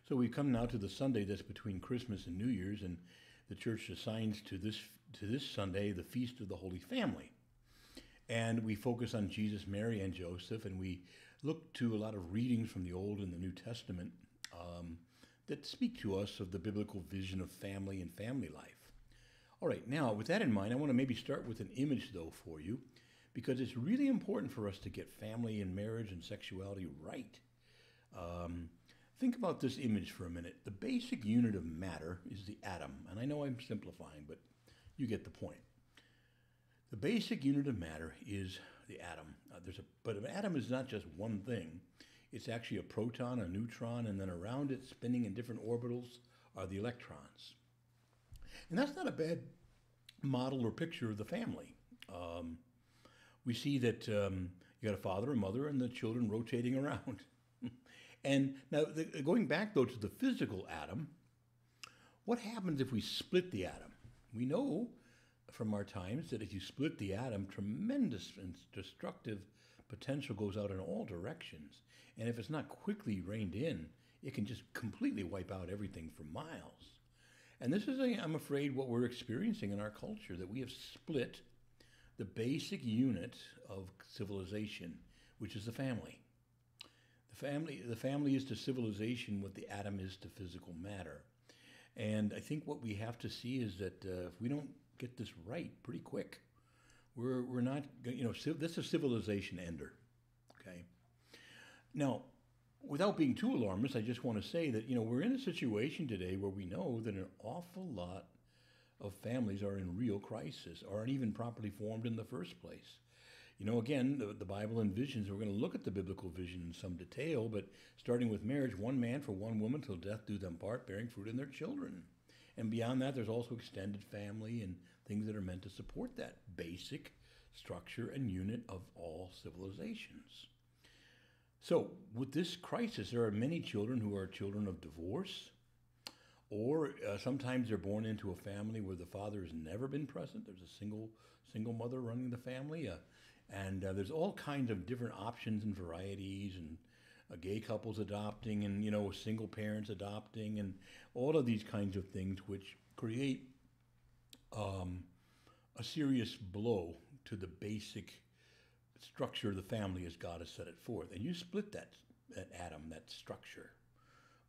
So we come now to the Sunday that's between Christmas and New Year's, and the church assigns to this Sunday the Feast of the Holy Family. And we focus on Jesus, Mary, and Joseph, and we look to a lot of readings from the Old and the New Testament that speak to us of the biblical vision of family and family life. All right, now with that in mind, I want to maybe start with an image, though, for you, because it's really important for us to get family and marriage and sexuality right. Think about this image for a minute. The basic unit of matter is the atom, and I know I'm simplifying, but you get the point. The basic unit of matter is the atom. But an atom is not just one thing. It's actually a proton, a neutron, and then around it, spinning in different orbitals, are the electrons. And that's not a bad model or picture of the family. We see that you got a father, a mother, and the children rotating around. And now, going back, though, to the physical atom, what happens if we split the atom? We know from our times that if you split the atom, tremendous and destructive potential goes out in all directions. And if it's not quickly reined in, it can just completely wipe out everything for miles. And this is, I'm afraid, what we're experiencing in our culture, that we have split the basic unit of civilization, which is the family. The family is to civilization what the atom is to physical matter. And I think what we have to see is that if we don't get this right pretty quick, we're not, this is a civilization ender, okay? Now, without being too alarmist, I just want to say that, we're in a situation today where we know that an awful lot of families are in real crisis, or aren't even properly formed in the first place. Again, the Bible envisions, we're going to look at the biblical vision in some detail, but starting with marriage, one man for one woman till death do them part, bearing fruit in their children. And beyond that, there's also extended family and things that are meant to support that basic structure and unit of all civilizations. So with this crisis, there are many children who are children of divorce, or sometimes they're born into a family where the father has never been present. There's a single mother running the family, and there's all kinds of different options and varieties, and gay couples adopting, and single parents adopting, and all of these kinds of things, which create a serious blow to the basic structure of the family as God has set it forth. And you split that atom, that structure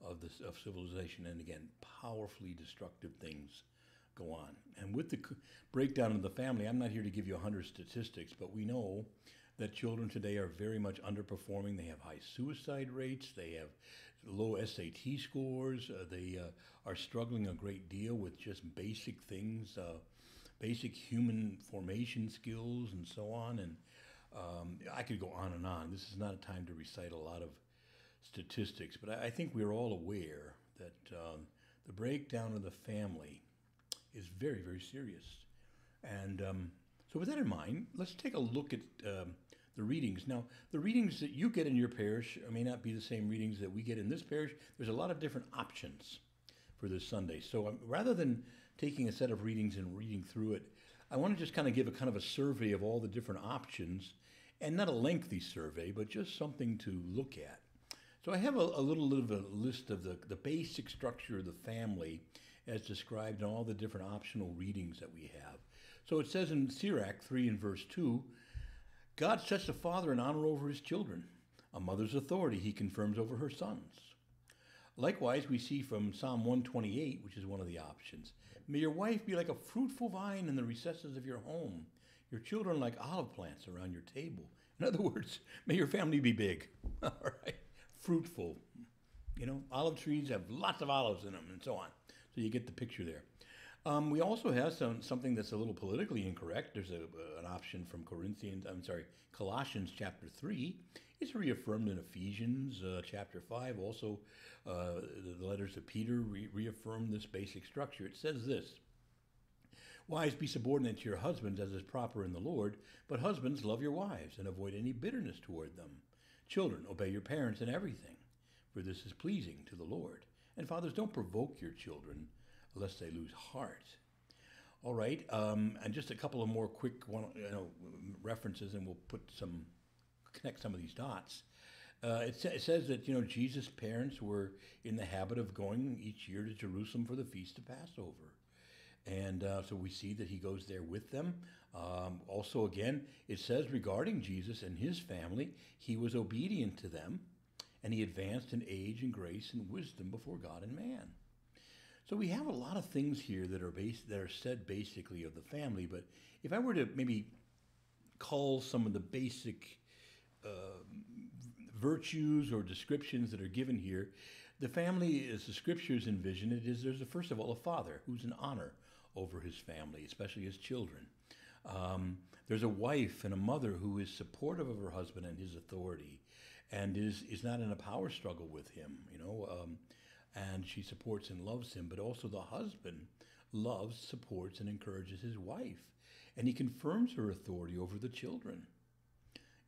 of civilization, and again, powerfully destructive things go on. And with the breakdown of the family, I'm not here to give you 100 statistics, but we know that children today are very much underperforming. They have high suicide rates. They have low SAT scores. They are struggling a great deal with just basic things, basic human formation skills, and so on. And I could go on and on. This is not a time to recite a lot of statistics, but I think we're all aware that the breakdown of the family is very, very serious. And so with that in mind, let's take a look at the readings. Now, the readings that you get in your parish may not be the same readings that we get in this parish. There's a lot of different options for this Sunday. So rather than taking a set of readings and reading through it, I want to just kind of give a survey of all the different options, and not a lengthy survey, but just something to look at. So I have a little bit of a list of the basic structure of the family as described in all the different optional readings that we have. So it says in Sirach 3 and verse 2, God sets a father in honor over his children. A mother's authority he confirms over her sons. Likewise, we see from Psalm 128, which is one of the options. May your wife be like a fruitful vine in the recesses of your home, your children like olive plants around your table. In other words, may your family be big, all right? Fruitful. Olive trees have lots of olives in them and so on. So you get the picture there. We also have something that's a little politically incorrect. There's an option from Colossians chapter 3. It's reaffirmed in Ephesians chapter 5. Also, the letters of Peter reaffirm this basic structure. It says this: Wives, be subordinate to your husbands as is proper in the Lord, but husbands, love your wives and avoid any bitterness toward them. Children, obey your parents in everything, for this is pleasing to the Lord. And fathers, don't provoke your children, lest they lose heart. All right, and just a couple of more quick references, and we'll connect some of these dots. It says that Jesus' parents were in the habit of going each year to Jerusalem for the feast of Passover, and so we see that he goes there with them. Also, again, it says regarding Jesus and his family, he was obedient to them, and he advanced in age and grace and wisdom before God and man. So we have a lot of things here that are said basically of the family. But if I were to maybe call some of the basic uh, virtues or descriptions that are given here, the family, as the scriptures envision it, is there's first of all a father who's an honor over his family, especially his children. There's a wife and a mother who is supportive of her husband and his authority, and is not in a power struggle with him, and she supports and loves him. But also the husband loves, supports, and encourages his wife, and he confirms her authority over the children,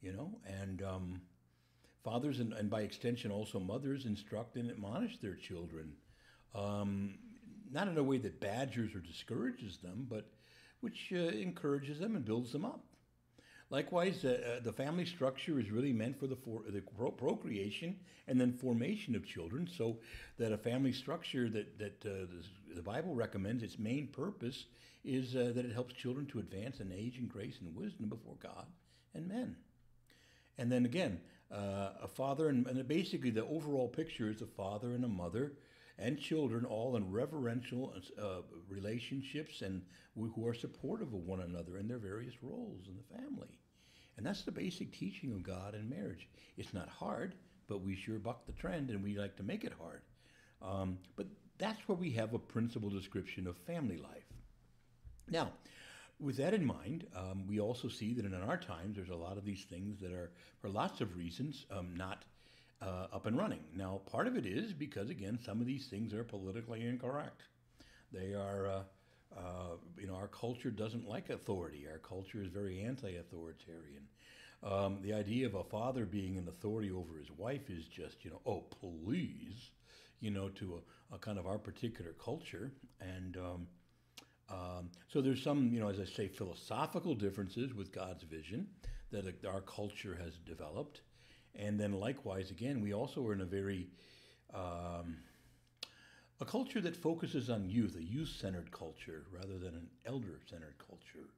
and fathers and by extension also mothers instruct and admonish their children, not in a way that badgers or discourages them, but which encourages them and builds them up. Likewise, the family structure is really meant for the procreation and then formation of children, so that a family structure that the Bible recommends, its main purpose is that it helps children to advance in age and grace and wisdom before God and men. And then again, a father and basically the overall picture is a father and a mother and children all in reverential relationships and who are supportive of one another in their various roles in the family. And that's the basic teaching of God in marriage. It's not hard, but we sure buck the trend and we like to make it hard. But that's where we have a principal description of family life. Now, with that in mind, we also see that in our times there's a lot of these things that are, for lots of reasons, not up and running. Now, part of it is because, again, some of these things are politically incorrect. They are, our culture doesn't like authority. Our culture is very anti-authoritarian. The idea of a father being an authority over his wife is just, oh, please, to a kind of our particular culture. And so there's some, as I say, philosophical differences with God's vision that our culture has developed. And then likewise, again, we also are in a very, a culture that focuses on youth, a youth-centered culture rather than an elder-centered culture.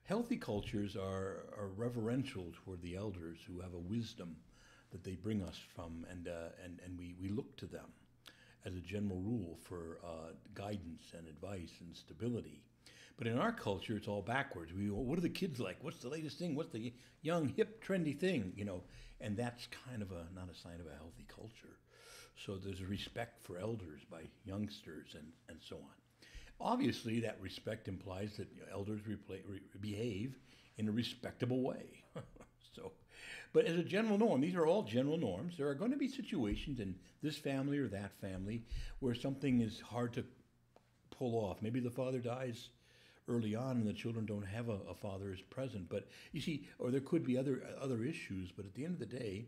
Healthy cultures are reverential toward the elders who have a wisdom that they bring us from, and we look to them as a general rule for guidance and advice and stability. But in our culture, it's all backwards. What are the kids like? What's the latest thing? What's the young, hip, trendy thing? And that's kind of not a sign of a healthy culture. So there's a respect for elders by youngsters and so on. Obviously, that respect implies that elders behave in a respectable way. But as a general norm, these are all general norms. There are going to be situations in this family or that family where something is hard to pull off. Maybe the father dies early on and the children don't have a father as present. But you see, or there could be other issues. But at the end of the day,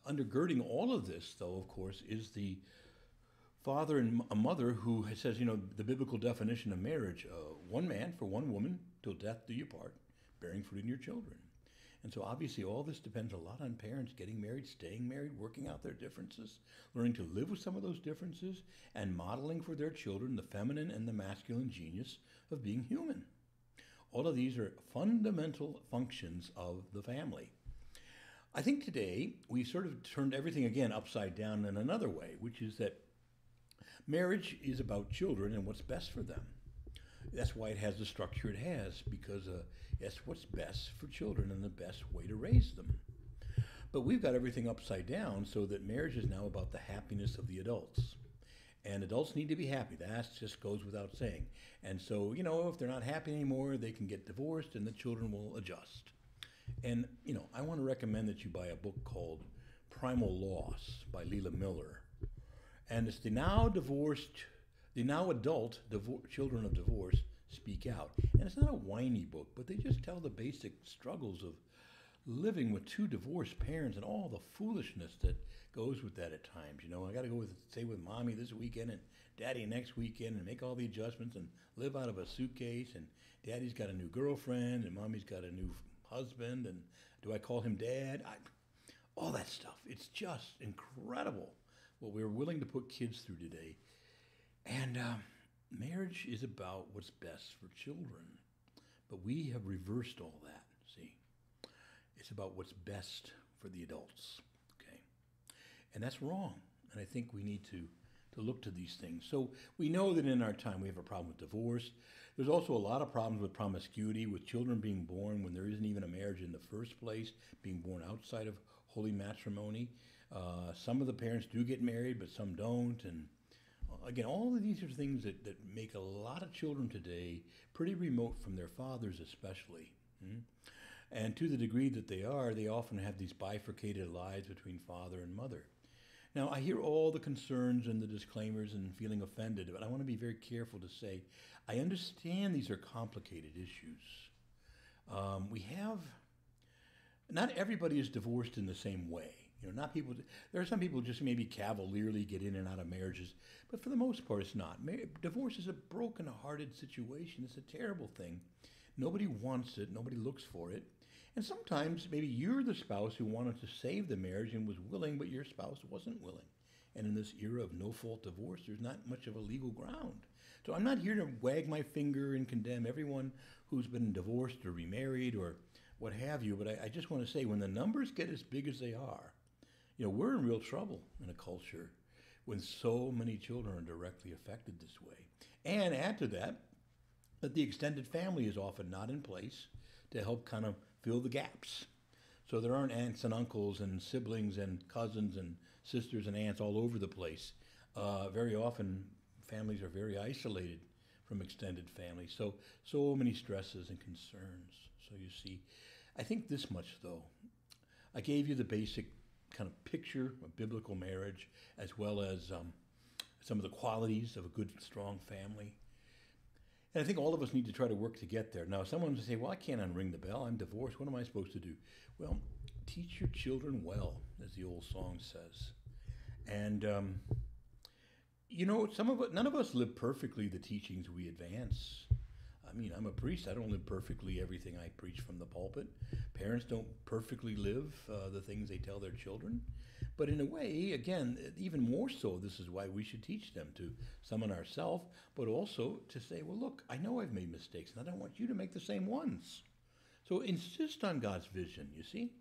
undergirding all of this, though, of course, is the father and a mother who says, the biblical definition of marriage, one man for one woman till death do you part, bearing fruit in your children. And so obviously all this depends a lot on parents getting married, staying married, working out their differences, learning to live with some of those differences, and modeling for their children the feminine and the masculine genius of being human. All of these are fundamental functions of the family. I think today we've sort of turned everything again upside down in another way, which is that marriage is about children and what's best for them. That's why it has the structure it has, because it's what's best for children and the best way to raise them. But we've got everything upside down so that marriage is now about the happiness of the adults. And adults need to be happy. That just goes without saying. And so, if they're not happy anymore, they can get divorced and the children will adjust. And, I want to recommend that you buy a book called Primal Loss by Leila Miller. And it's the now adult children of divorce speak out. And it's not a whiny book, but they just tell the basic struggles of living with two divorced parents and all the foolishness that goes with that at times. I got to go stay with mommy this weekend and daddy next weekend and make all the adjustments and live out of a suitcase. And daddy's got a new girlfriend and mommy's got a new husband. And do I call him dad? all that stuff. It's just incredible what we're willing to put kids through today. And marriage is about what's best for children. But we have reversed all that, see? It's about what's best for the adults, okay? And that's wrong. And I think we need to look to these things. So we know that in our time we have a problem with divorce. There's also a lot of problems with promiscuity, with children being born when there isn't even a marriage in the first place, being born outside of holy matrimony. Some of the parents do get married, but some don't. And again, all of these are things that make a lot of children today pretty remote from their fathers especially. And to the degree that they are, they often have these bifurcated lives between father and mother. Now, I hear all the concerns and the disclaimers and feeling offended, but I want to be very careful to say, I understand these are complicated issues. Not everybody is divorced in the same way. Not people. There are some people who just maybe cavalierly get in and out of marriages, but for the most part, it's not. Divorce is a broken-hearted situation. It's a terrible thing. Nobody wants it. Nobody looks for it. And sometimes maybe you're the spouse who wanted to save the marriage and was willing, but your spouse wasn't willing. And in this era of no-fault divorce, there's not much of a legal ground. So I'm not here to wag my finger and condemn everyone who's been divorced or remarried or what have you, but I just want to say when the numbers get as big as they are, we're in real trouble in a culture when so many children are directly affected this way. And add to that the extended family is often not in place to help kind of fill the gaps. So there aren't aunts and uncles and siblings and cousins and sisters and aunts all over the place. Very often, families are very isolated from extended families. So many stresses and concerns. So you see, I think this much, though. I gave you the basic kind of picture of biblical marriage, as well as some of the qualities of a good, strong family. And I think all of us need to try to work to get there. Now, someone will say, well, I can't unring the bell. I'm divorced. What am I supposed to do? Well, teach your children well, as the old song says. And, none of us live perfectly the teachings we advance. I mean, I'm a priest. I don't live perfectly everything I preach from the pulpit. Parents don't perfectly live the things they tell their children. But in a way, again, even more so, this is why we should teach them to summon ourselves, but also to say, well, look, I know I've made mistakes, and I don't want you to make the same ones. So insist on God's vision, you see?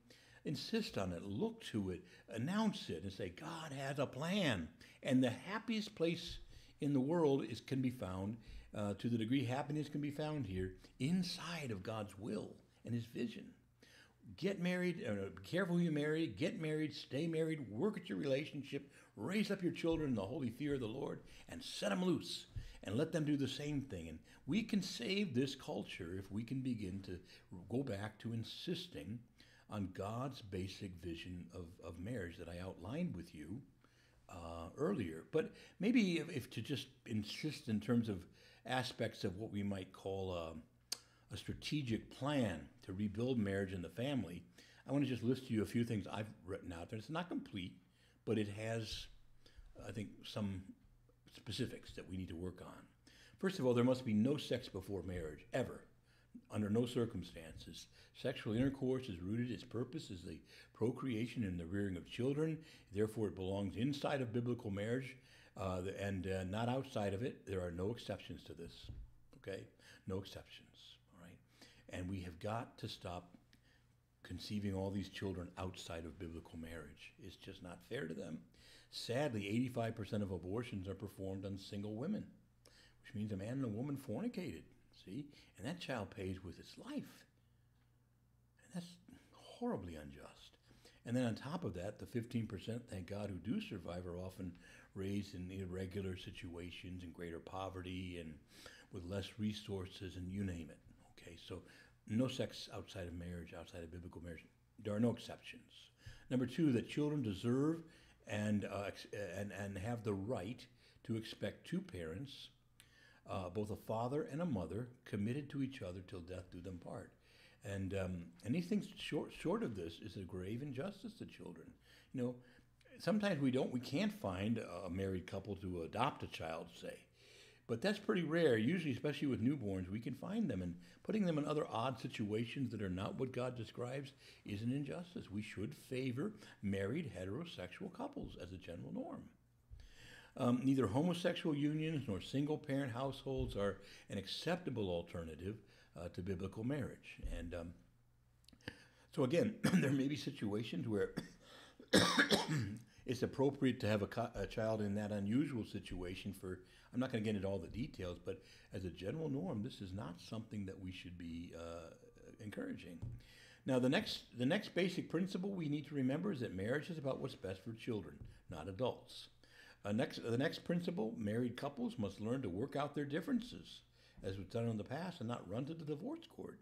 Insist on it, look to it, announce it, and say, God has a plan. And the happiest place in the world can be found, to the degree happiness can be found here, inside of God's will and his vision. Get married, be careful who you marry, get married, stay married, work at your relationship, raise up your children in the holy fear of the Lord, and set them loose, and let them do the same thing. And we can save this culture if we can begin to go back to insisting on God's basic vision of marriage that I outlined with you earlier. But maybe if to just insist in terms of aspects of what we might call a strategic plan to rebuild marriage and the family, I want to just list to you a few things I've written out there. It's not complete, but it has, I think, some specifics that we need to work on. First of all, there must be no sex before marriage, ever, under no circumstances. Sexual intercourse is rooted, its purpose is the procreation and the rearing of children. Therefore, it belongs inside of biblical marriage and not outside of it. There are no exceptions to this, okay? No exceptions. And we have got to stop conceiving all these children outside of biblical marriage. It's just not fair to them. Sadly, 85% of abortions are performed on single women, which means a man and a woman fornicated, see? And that child pays with its life. And that's horribly unjust. And then on top of that, the 15%, thank God, who do survive are often raised in irregular situations and greater poverty and with less resources and you name it. Okay, so no sex outside of marriage, outside of biblical marriage. There are no exceptions. Number two, that children deserve and have the right to expect two parents, both a father and a mother, committed to each other till death do them part. And anything short of this is a grave injustice to children. Sometimes we can't find a married couple to adopt a child, say. But that's pretty rare. Usually, especially with newborns, we can find them, and putting them in other odd situations that are not what God describes is an injustice. We should favor married heterosexual couples as a general norm. Neither homosexual unions nor single parent households are an acceptable alternative to biblical marriage. And so, again, there may be situations where it's appropriate to have a child in that unusual situation for, I'm not going to get into all the details, but as a general norm, this is not something that we should be encouraging. Now, the next basic principle we need to remember is that marriage is about what's best for children, not adults. The next principle, married couples must learn to work out their differences, as was done in the past, and not run to the divorce court.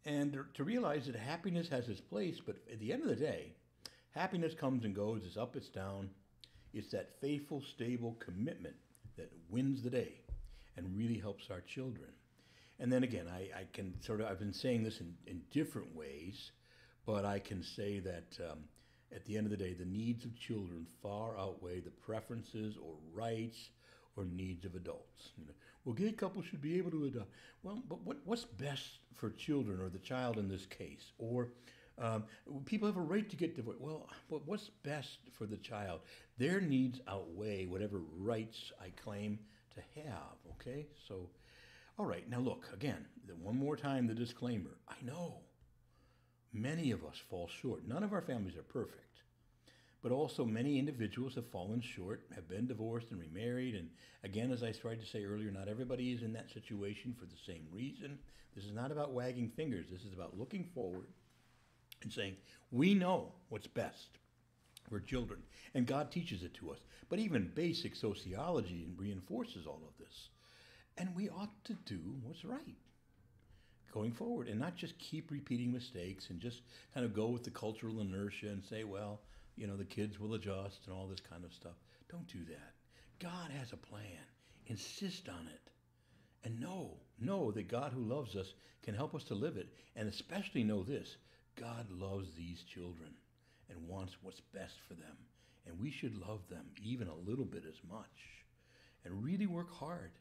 And to realize that happiness has its place, but at the end of the day, happiness comes and goes, it's up, it's down. It's that faithful, stable commitment that wins the day and really helps our children. And then again, I've been saying this in different ways, but I can say that at the end of the day, the needs of children far outweigh the preferences or rights or needs of adults. Well, gay couples should be able to adopt. Well, but what's best for children or the child in this case? Or people have a right to get divorced. Well, but what's best for the child? Their needs outweigh whatever rights I claim to have, okay? So, all right, now look, again, one more time the disclaimer. I know many of us fall short. None of our families are perfect. But also many individuals have fallen short, have been divorced and remarried. And again, as I tried to say earlier, not everybody is in that situation for the same reason. This is not about wagging fingers. This is about looking forward and saying, we know what's best for children. And God teaches it to us. But even basic sociology reinforces all of this. And we ought to do what's right going forward and not just keep repeating mistakes and just kind of go with the cultural inertia and say, well, the kids will adjust and all this kind of stuff. Don't do that. God has a plan. Insist on it. And know that God who loves us can help us to live it. And especially know this, God loves these children and wants what's best for them. And we should love them even a little bit as much. And really work hard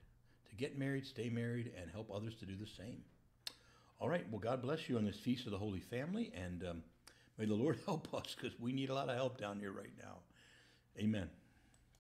to get married, stay married, and help others to do the same. All right, well, God bless you on this Feast of the Holy Family, and may the Lord help us, because we need a lot of help down here right now. Amen.